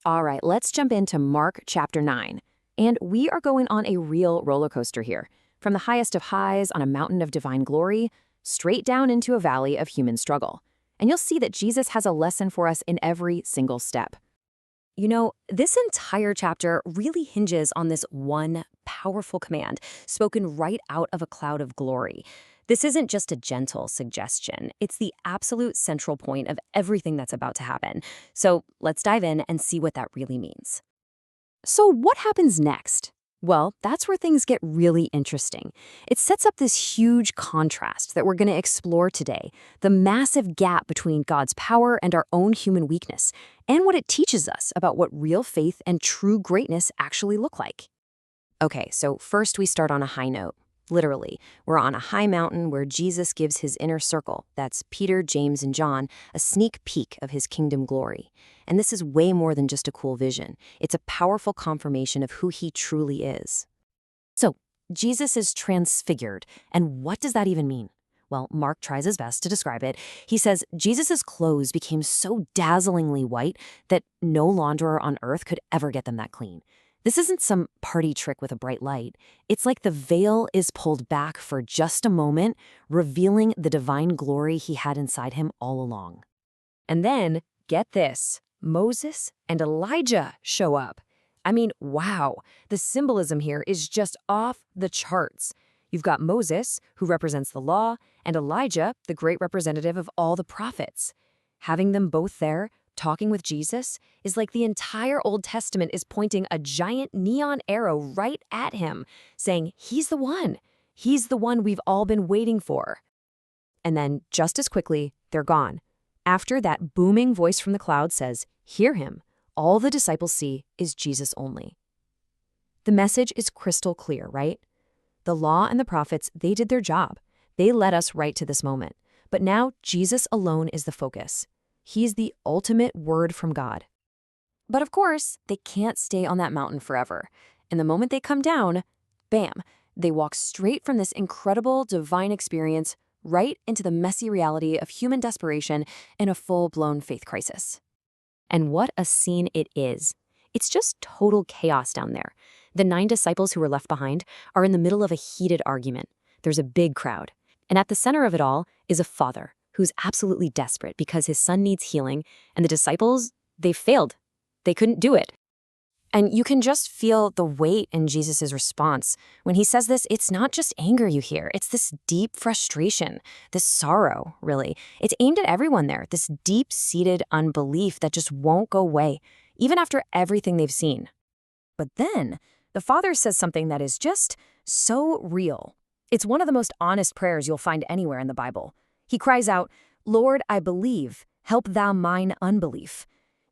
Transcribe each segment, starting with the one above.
All right, let's jump into Mark chapter 9. And we are going on a real roller coaster here, from the highest of highs on a mountain of divine glory, straight down into a valley of human struggle. And you'll see that Jesus has a lesson for us in every single step. You know, this entire chapter really hinges on this one powerful command spoken right out of a cloud of glory. This isn't just a gentle suggestion. It's the absolute central point of everything that's about to happen. So let's dive in and see what that really means. So what happens next? Well, that's where things get really interesting. It sets up this huge contrast that we're going to explore today, the massive gap between God's power and our own human weakness, and what it teaches us about what real faith and true greatness actually look like. Okay, so first we start on a high note. Literally, we're on a high mountain where Jesus gives his inner circle, that's Peter, James, and John, a sneak peek of his kingdom glory. And this is way more than just a cool vision. It's a powerful confirmation of who he truly is. So, Jesus is transfigured. And what does that even mean? Well, Mark tries his best to describe it. He says Jesus' clothes became so dazzlingly white that no launderer on earth could ever get them that clean. This isn't some party trick with a bright light. It's like the veil is pulled back for just a moment, revealing the divine glory he had inside him all along. And then, get this, Moses and Elijah show up. I mean, wow, the symbolism here is just off the charts. You've got Moses, who represents the law, and Elijah, the great representative of all the prophets. Having them both there, talking with Jesus, is like the entire Old Testament is pointing a giant neon arrow right at him, saying, he's the one. He's the one we've all been waiting for. And then, just as quickly, they're gone. After that booming voice from the cloud says, hear him, all the disciples see is Jesus only. The message is crystal clear, right? The law and the prophets, they did their job. They led us right to this moment. But now, Jesus alone is the focus. He's the ultimate word from God. But of course, they can't stay on that mountain forever. And the moment they come down, bam, they walk straight from this incredible divine experience right into the messy reality of human desperation and a full-blown faith crisis. And what a scene it is. It's just total chaos down there. The 9 disciples who were left behind are in the middle of a heated argument. There's a big crowd. And at the center of it all is a father who's absolutely desperate because his son needs healing, and the disciples, they failed. They couldn't do it. And you can just feel the weight in Jesus' response. When he says this, it's not just anger you hear. It's this deep frustration, this sorrow, really. It's aimed at everyone there, this deep-seated unbelief that just won't go away, even after everything they've seen. But then, the father says something that is just so real. It's one of the most honest prayers you'll find anywhere in the Bible. He cries out, Lord, I believe, help thou mine unbelief.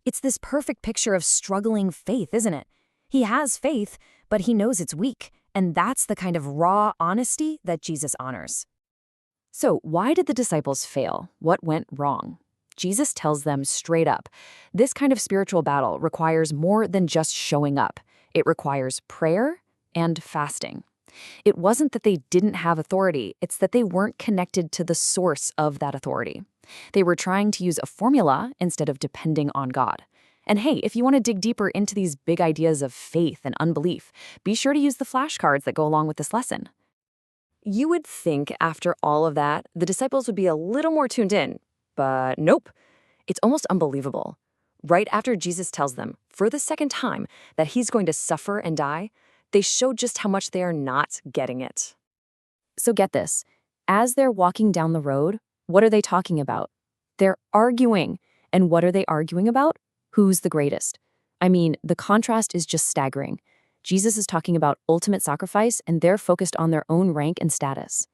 It's this perfect picture of struggling faith, isn't it? He has faith, but he knows it's weak, and that's the kind of raw honesty that Jesus honors. So why did the disciples fail? What went wrong? Jesus tells them straight up, this kind of spiritual battle requires more than just showing up. It requires prayer and fasting. It wasn't that they didn't have authority, it's that they weren't connected to the source of that authority. They were trying to use a formula instead of depending on God. And hey, if you want to dig deeper into these big ideas of faith and unbelief, be sure to use the flashcards that go along with this lesson. You would think after all of that, the disciples would be a little more tuned in, but nope. It's almost unbelievable. Right after Jesus tells them, for the second time, that he's going to suffer and die, they show just how much they are not getting it. So get this. As they're walking down the road, what are they talking about? They're arguing. And what are they arguing about? Who's the greatest? I mean, the contrast is just staggering. Jesus is talking about ultimate sacrifice, and they're focused on their own rank and status.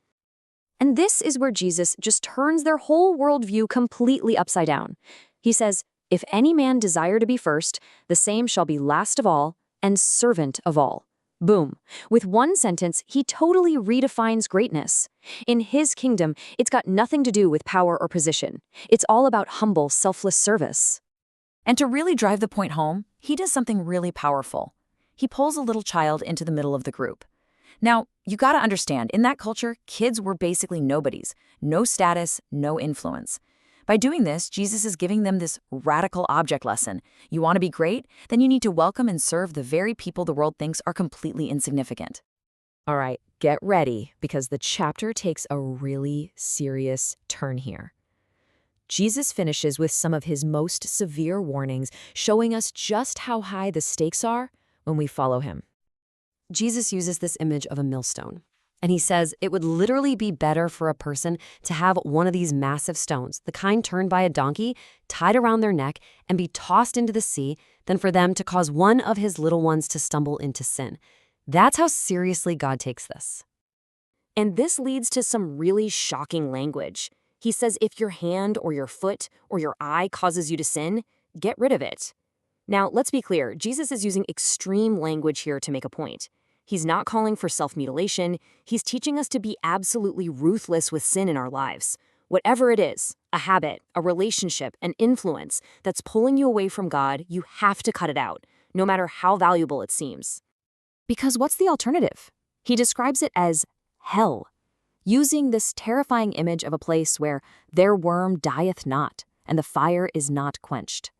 And this is where Jesus just turns their whole worldview completely upside down. He says, if any man desire to be first, the same shall be last of all and servant of all. Boom. With one sentence, he totally redefines greatness. In his kingdom, it's got nothing to do with power or position. It's all about humble, selfless service. And to really drive the point home, he does something really powerful. He pulls a little child into the middle of the group. Now, you gotta understand, in that culture, kids were basically nobodies. No status, no influence. By doing this, Jesus is giving them this radical object lesson. You want to be great? Then you need to welcome and serve the very people the world thinks are completely insignificant. All right, get ready, because the chapter takes a really serious turn here. Jesus finishes with some of his most severe warnings, showing us just how high the stakes are when we follow him. Jesus uses this image of a millstone, and he says it would literally be better for a person to have one of these massive stones, the kind turned by a donkey, tied around their neck and be tossed into the sea, than for them to cause one of his little ones to stumble into sin. That's how seriously God takes this. And this leads to some really shocking language. He says if your hand or your foot or your eye causes you to sin, get rid of it. Now, let's be clear, Jesus is using extreme language here to make a point. He's not calling for self-mutilation. He's teaching us to be absolutely ruthless with sin in our lives. Whatever it is, a habit, a relationship, an influence that's pulling you away from God, you have to cut it out, no matter how valuable it seems. Because what's the alternative? He describes it as hell, using this terrifying image of a place where their worm dieth not, and the fire is not quenched.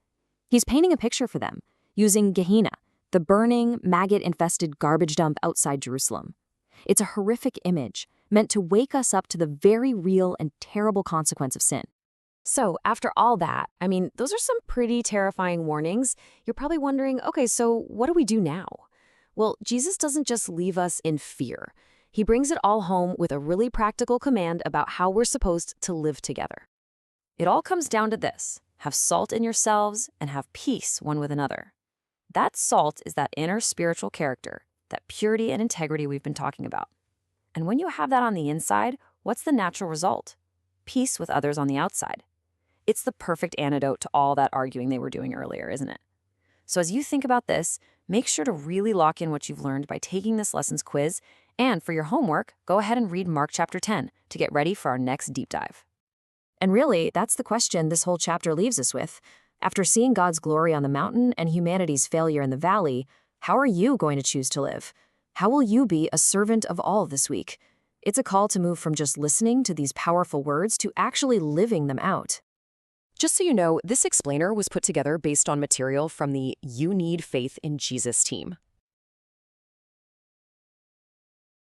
He's painting a picture for them, using Gehenna, the burning, maggot-infested garbage dump outside Jerusalem. It's a horrific image, meant to wake us up to the very real and terrible consequence of sin. So, after all that, those are some pretty terrifying warnings. You're probably wondering, okay, so what do we do now? Well, Jesus doesn't just leave us in fear. He brings it all home with a really practical command about how we're supposed to live together. It all comes down to this: have salt in yourselves and have peace one with another. That salt is that inner spiritual character, that purity and integrity we've been talking about. And when you have that on the inside, what's the natural result? Peace with others on the outside. It's the perfect antidote to all that arguing they were doing earlier, isn't it? So as you think about this, make sure to really lock in what you've learned by taking this lessons quiz. And for your homework, go ahead and read Mark chapter 10 to get ready for our next deep dive. And really, that's the question this whole chapter leaves us with. After seeing God's glory on the mountain and humanity's failure in the valley, how are you going to choose to live? How will you be a servant of all this week? It's a call to move from just listening to these powerful words to actually living them out. Just so you know, this explainer was put together based on material from the You Need Faith in Jesus team.